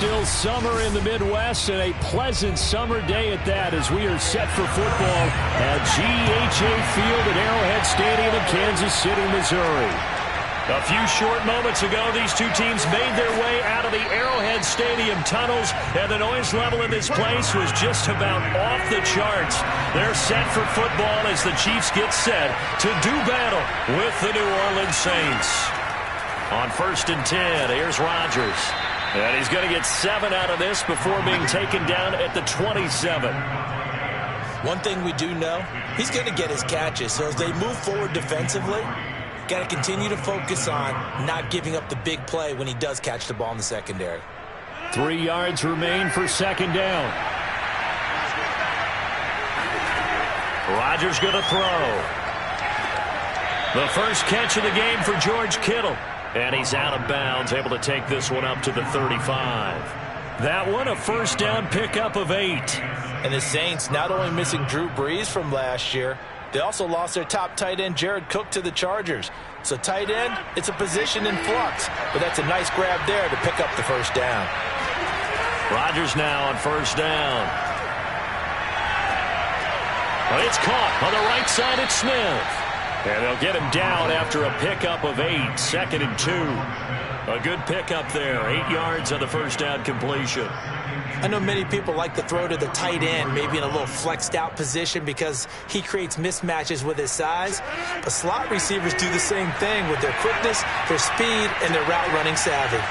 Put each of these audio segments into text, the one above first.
still summer in the Midwest, and a pleasant summer day at that as we are set for football at GEHA Field at Arrowhead Stadium in Kansas City, Missouri. A few short moments ago, these two teams made their way out of the Arrowhead Stadium tunnels, and the noise level in this place was just about off the charts. They're set for football as the Chiefs get set to do battle with the New Orleans Saints. On 1st and 10, here's Rodgers. And he's going to get 7 out of this before being taken down at the 27. One thing we do know, he's going to get his catches. So as they move forward defensively, got to continue to focus on not giving up the big play when he does catch the ball in the secondary. 3 yards remain for 2nd down. Rodgers going to throw. The first catch of the game for George Kittle. And he's out of bounds, able to take this one up to the 35. That one, a first down pickup of 8. And the Saints not only missing Drew Brees from last year, they also lost their top tight end, Jared Cook, to the Chargers. So tight end, it's a position in flux. But that's a nice grab there to pick up the first down. Rodgers now on 1st down. Well, it's caught on the right side at Smith. And they'll get him down after a pickup of 8, 2nd and 2. A good pickup there, 8 yards on the first down completion. I know many people like to throw to the tight end, maybe in a little flexed out position because he creates mismatches with his size. But slot receivers do the same thing with their quickness, their speed, and their route running savvy.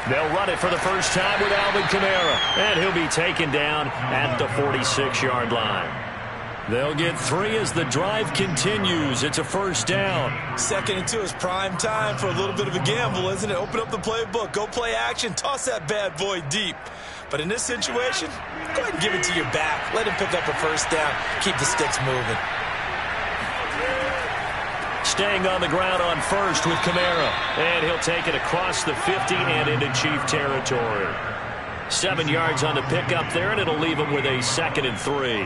They'll run it for the first time with Alvin Kamara, and he'll be taken down at the 46-yard line. They'll get 3 as the drive continues. It's a first down. 2nd and 2 is prime time for a little bit of a gamble, isn't it? Open up the playbook, go play action, toss that bad boy deep. But in this situation, go ahead and give it to your back. Let him pick up a first down. Keep the sticks moving. Staying on the ground on 1st with Kamara. And he'll take it across the 50 and into Chief territory. 7 yards on the pickup there, and it'll leave him with a 2nd and 3.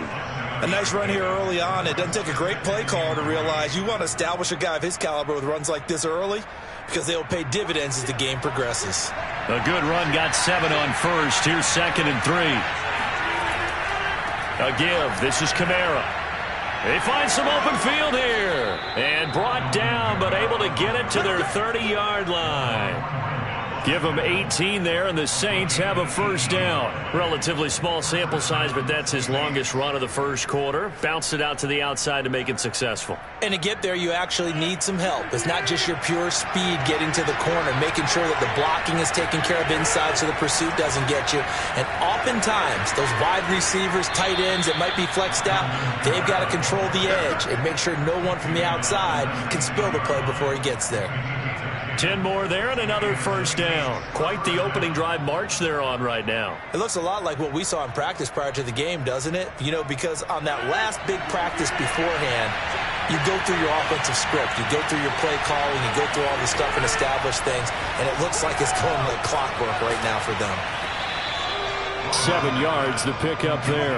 A nice run here early on. It doesn't take a great play caller to realize you want to establish a guy of his caliber with runs like this early because they'll pay dividends as the game progresses. A good run, got 7 on 1st. Here's 2nd and 3. A give. This is Kamara. They find some open field here. And brought down, but able to get it to their 30-yard line. Give them 18 there, and the Saints have a first down. Relatively small sample size, but that's his longest run of the first quarter. Bounced it out to the outside to make it successful. And to get there, you actually need some help. It's not just your pure speed getting to the corner, making sure that the blocking is taken care of inside so the pursuit doesn't get you. And oftentimes, those wide receivers, tight ends that might be flexed out, they've got to control the edge and make sure no one from the outside can spill the play before he gets there. 10 more there and another first down. Quite the opening drive march they're on right now. It looks a lot like what we saw in practice prior to the game, doesn't it? You know, because on that last big practice beforehand, you go through your offensive script, you go through your play calling, you go through all the stuff and establish things, and it looks like it's going like clockwork right now for them. 7 yards to pick up there.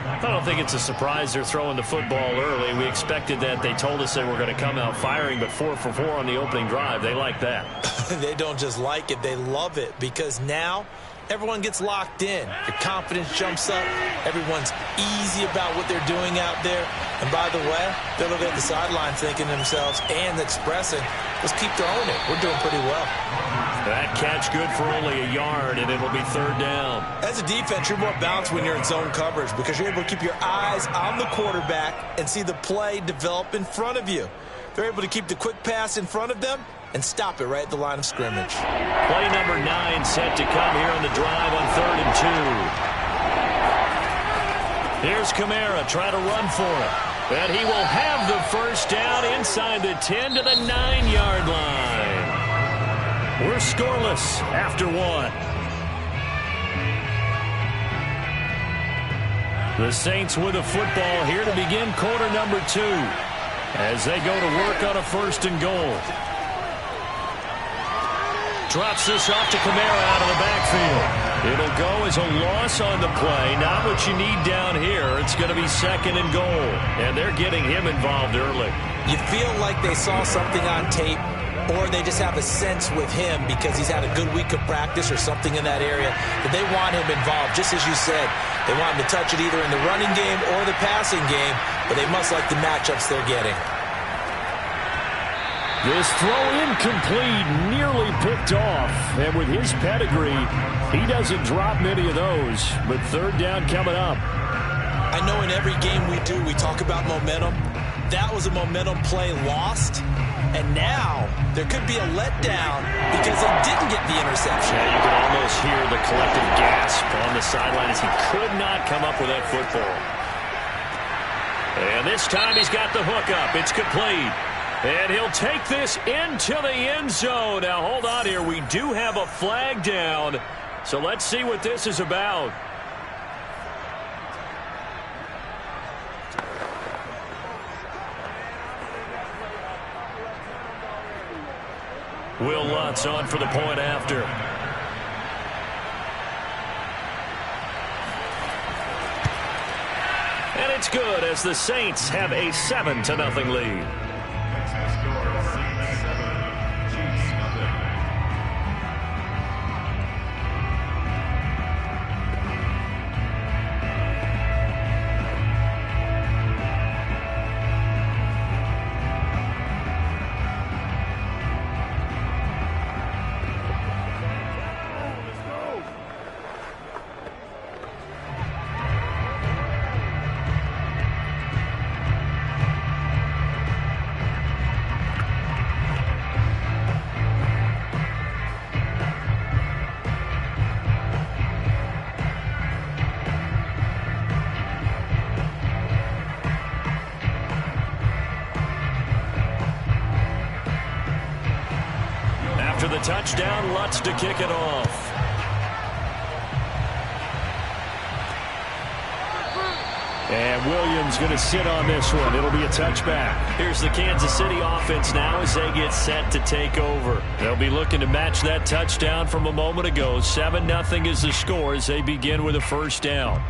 I don't think it's a surprise they're throwing the football early. We expected that. They told us they were going to come out firing, but 4 for 4 on the opening drive. They like that. They don't just like it, they love it, because now everyone gets locked in. Your confidence jumps up. Everyone's easy about what they're doing out there. And by the way, they're looking at the sideline thinking to themselves and expressing, let's keep throwing it. We're doing pretty well. That catch good for only a yard, and it'll be 3rd down. As a defense, you're more balanced when you're in zone coverage because you're able to keep your eyes on the quarterback and see the play develop in front of you. They're able to keep the quick pass in front of them and stop it right at the line of scrimmage. Play number 9 set to come here on the drive on 3rd and 2. Here's Kamara trying to run for it. And he will have the first down inside the 10 to the 9-yard line. We're scoreless after 1. The Saints with a football here to begin quarter number 2 as they go to work on a 1st and goal. Drops this off to Kamara out of the backfield. It'll go as a loss on the play. Not what you need down here. It's going to be 2nd and goal. And they're getting him involved early. You feel like they saw something on tape, or they just have a sense with him because he's had a good week of practice or something in that area that they want him involved. Just as you said, they want him to touch it either in the running game or the passing game, but they must like the matchups they're getting. This throw incomplete, nearly picked off. And with his pedigree, he doesn't drop many of those. But 3rd down coming up. I know in every game we do, we talk about momentum. That was a momentum play lost. And now there could be a letdown because they didn't get the interception. Yeah, you can almost hear the collective gasp on the sideline as he could not come up with that football. And this time he's got the hook up. It's complete. And he'll take this into the end zone. Now, hold on here. We do have a flag down. So let's see what this is about. Will Lutz on for the point after. And it's good as the Saints have a 7-0 lead. After the touchdown, Lutz to kick it off. And Williams going to sit on this one. It'll be a touchback. Here's the Kansas City offense now as they get set to take over. They'll be looking to match that touchdown from a moment ago. 7-0 is the score as they begin with a 1st down.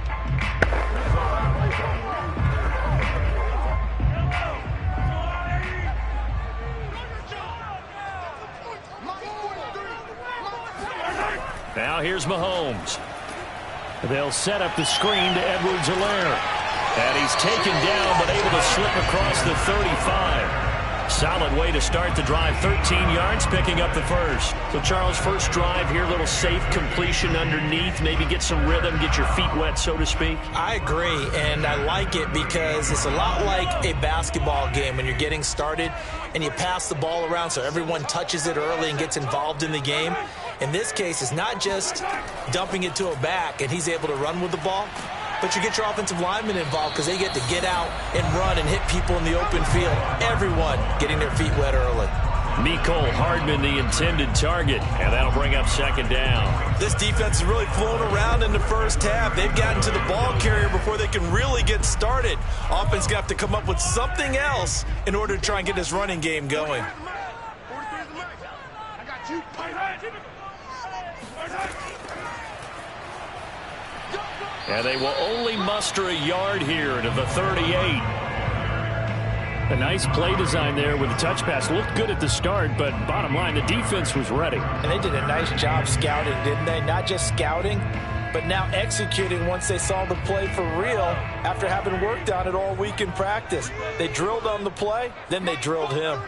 Now here's Mahomes. They'll set up the screen to Edwards-Helaire. And he's taken down but able to slip across the 35. Solid way to start the drive. 13 yards, picking up the first. So, Charles, first drive here, little safe completion underneath. Maybe get some rhythm, get your feet wet, so to speak. I agree, and I like it because it's a lot like a basketball game when you're getting started and you pass the ball around so everyone touches it early and gets involved in the game. In this case, it's not just dumping it to a back and he's able to run with the ball, but you get your offensive linemen involved because they get to get out and run and hit people in the open field. Everyone getting their feet wet early. Mecole Hardman, the intended target, and that'll bring up 2nd down. This defense has really flown around in the first half. They've gotten to the ball carrier before they can really get started. Offense going to have to come up with something else in order to try and get this running game going. And they will only muster a yard here to the 38. A nice play design there with the touch pass. Looked good at the start, but bottom line, the defense was ready. And they did a nice job scouting, didn't they? Not just scouting, but now executing once they saw the play for real after having worked on it all week in practice. They drilled on the play, then they drilled him.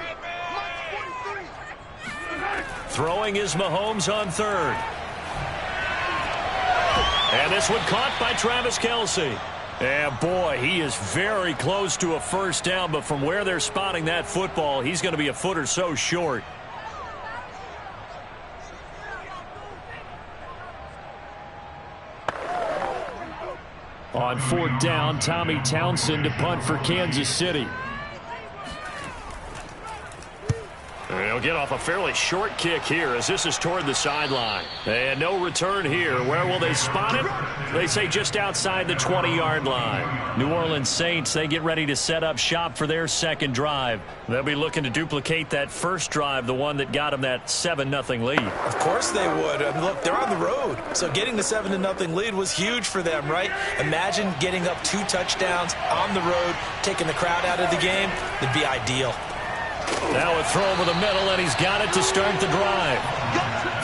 Throwing is Mahomes on 3rd. And this one caught by Travis Kelce. And boy, he is very close to a 1st down, but from where they're spotting that football, he's going to be a foot or so short. On 4th down, Tommy Townsend to punt for Kansas City. They'll get off a fairly short kick here as this is toward the sideline. And no return here. Where will they spot it? They say just outside the 20-yard line. New Orleans Saints, they get ready to set up shop for their second drive. They'll be looking to duplicate that first drive, the one that got them that 7-0 lead. Of course they would. I mean, look, they're on the road. So getting the 7-0 lead was huge for them, right? Imagine getting up 2 touchdowns on the road, taking the crowd out of the game. It'd be ideal. Now a throw over the middle, and he's got it to start the drive.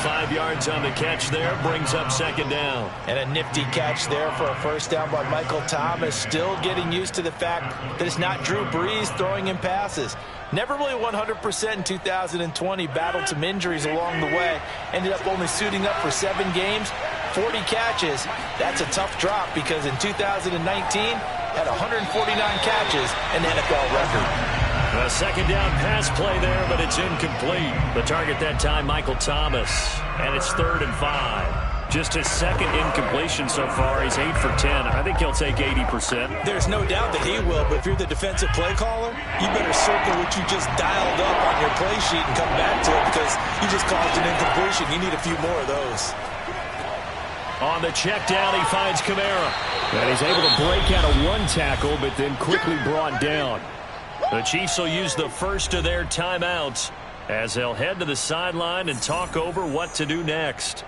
5 yards on the catch there, brings up second down. And a nifty catch there for a first down by Michael Thomas. Still getting used to the fact that it's not Drew Brees throwing him passes. Never really 100% in 2020. Battled some injuries along the way. Ended up only suiting up for 7 games, 40 catches. That's a tough drop because in 2019, had 149 catches, an NFL record. A second down pass play there, but it's incomplete. The target that time, Michael Thomas. And it's 3rd and 5. Just his second incompletion so far. He's 8 for 10. I think he'll take 80%. There's no doubt that he will, but if you're the defensive play caller, you better circle what you just dialed up on your play sheet and come back to it because you just caused an incompletion. You need a few more of those. On the check down, he finds Kamara. And he's able to break out of one tackle, but then quickly brought down. The Chiefs will use the first of their timeouts as they'll head to the sideline and talk over what to do next.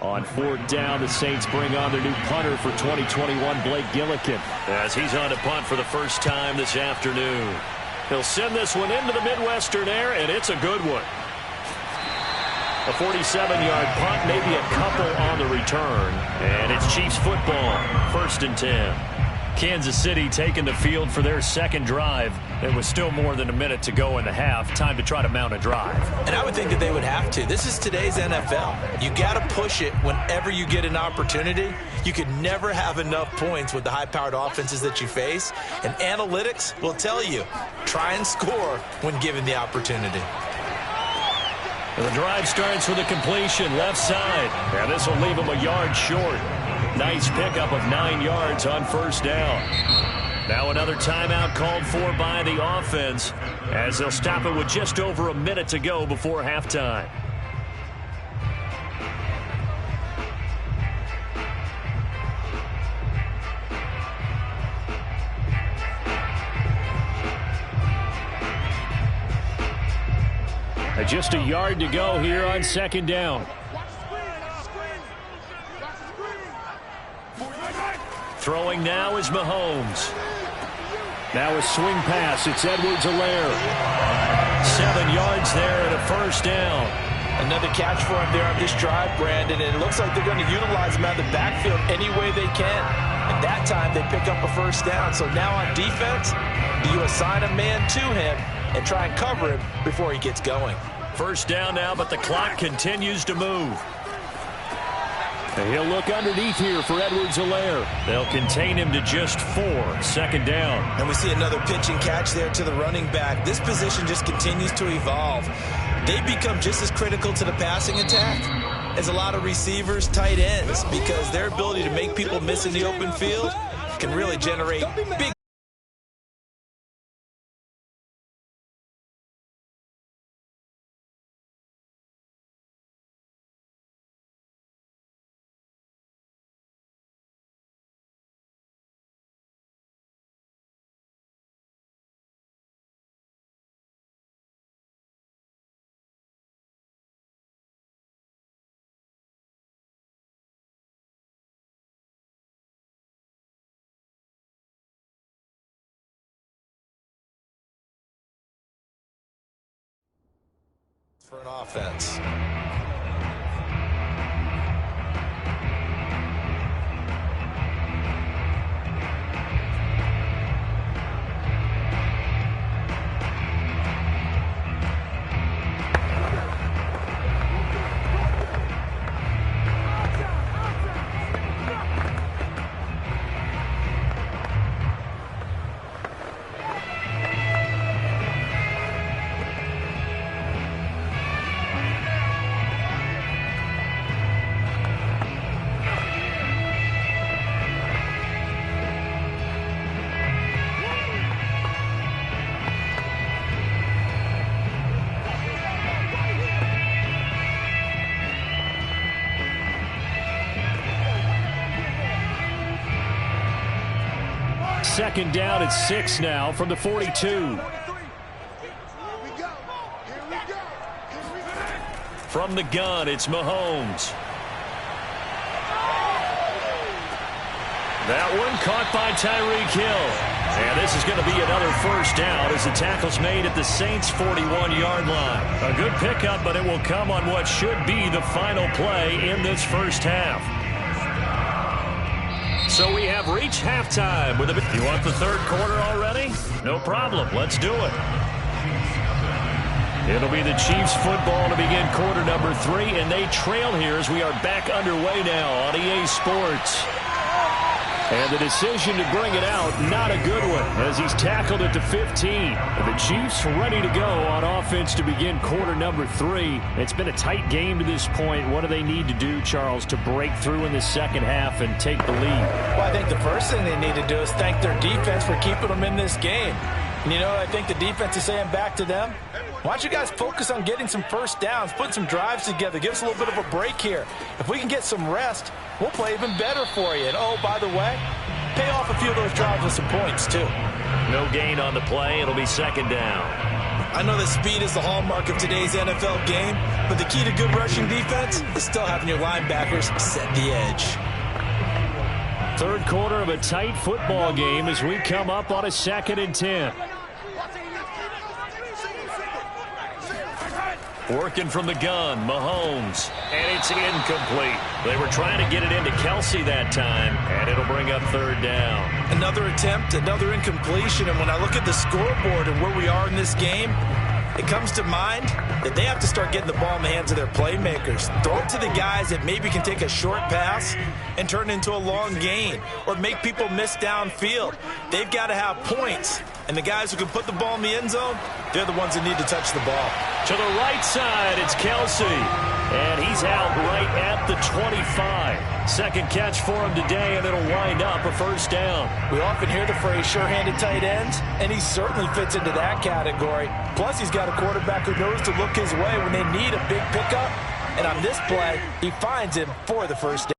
On 4th down, the Saints bring on their new punter for 2021, Blake Gillikin, as he's on to punt for the first time this afternoon. He'll send this one into the Midwestern air, and it's a good one. A 47-yard punt, maybe a couple on the return. And it's Chiefs football, 1st and 10. Kansas City taking the field for their second drive. There was still more than a minute to go in the half. Time to try to mount a drive. And I would think that they would have to. This is today's NFL. You got to push it whenever you get an opportunity. You could never have enough points with the high-powered offenses that you face. And analytics will tell you, try and score when given the opportunity. The drive starts with a completion left side. And this will leave him a yard short. Nice pickup of 9 yards on first down. Now another timeout called for by the offense as they'll stop it with just over a minute to go before halftime. Just a yard to go here on second down. Throwing now is Mahomes. Now a swing pass. It's Edwards-Helaire. 7 yards there and a first down. Another catch for him there on this drive, Brandon. And it looks like they're going to utilize him out of the backfield any way they can. And that time they pick up a first down. So now on defense, do you assign a man to him and try and cover him before he gets going? First down now, but the clock continues to move. And he'll look underneath here for Edwards-Helaire. They'll contain him to just 4. Second down. And we see another pitch and catch there to the running back. This position just continues to evolve. They become just as critical to the passing attack as a lot of receivers, tight ends, because their ability to make people miss in the open field can really generate big for an offense. second down at 6 now from the 42. From the gun, it's Mahomes. That one caught by Tyreek Hill. And this is going to be another first down as the tackle's made at the Saints' 41-yard line. A good pickup, but it will come on what should be the final play in this first half. So we have reached halftime with a... You want the third quarter already? No problem. Let's do it. It'll be the Chiefs football to begin quarter number 3, and they trail here as we are back underway now on EA Sports. And the decision to bring it out, not a good one, as he's tackled it to 15. And the Chiefs ready to go on offense to begin quarter number 3. It's been a tight game to this point. What do they need to do, Charles, to break through in the second half and take the lead? Well, I think the first thing they need to do is thank their defense for keeping them in this game. And you know, I think the defense is saying back to them, why don't you guys focus on getting some first downs, putting some drives together, give us a little bit of a break here. If we can get some rest, we'll play even better for you. And, oh, by the way, pay off a few of those drives with some points, too. No gain on the play. It'll be second down. I know that speed is the hallmark of today's NFL game, but the key to good rushing defense is still having your linebackers set the edge. Third quarter of a tight football game as we come up on a 2nd and 10. Working from the gun, Mahomes, and it's incomplete. They were trying to get it into Kelsey that time, and it'll bring up third down. Another attempt, another incompletion, and when I look at the scoreboard and where we are in this game, it comes to mind that they have to start getting the ball in the hands of their playmakers. Throw it to the guys that maybe can take a short pass and turn it into a long gain or make people miss downfield. They've got to have points, and the guys who can put the ball in the end zone, they're the ones that need to touch the ball. To the right side, it's Kelsey, and he's out right at the 25. Second catch for him today, and it'll wind up a first down. We often hear the phrase sure-handed tight ends, and he certainly fits into that category. Plus, he's got a quarterback who knows to look his way when they need a big pickup. And on this play, he finds him for the first down.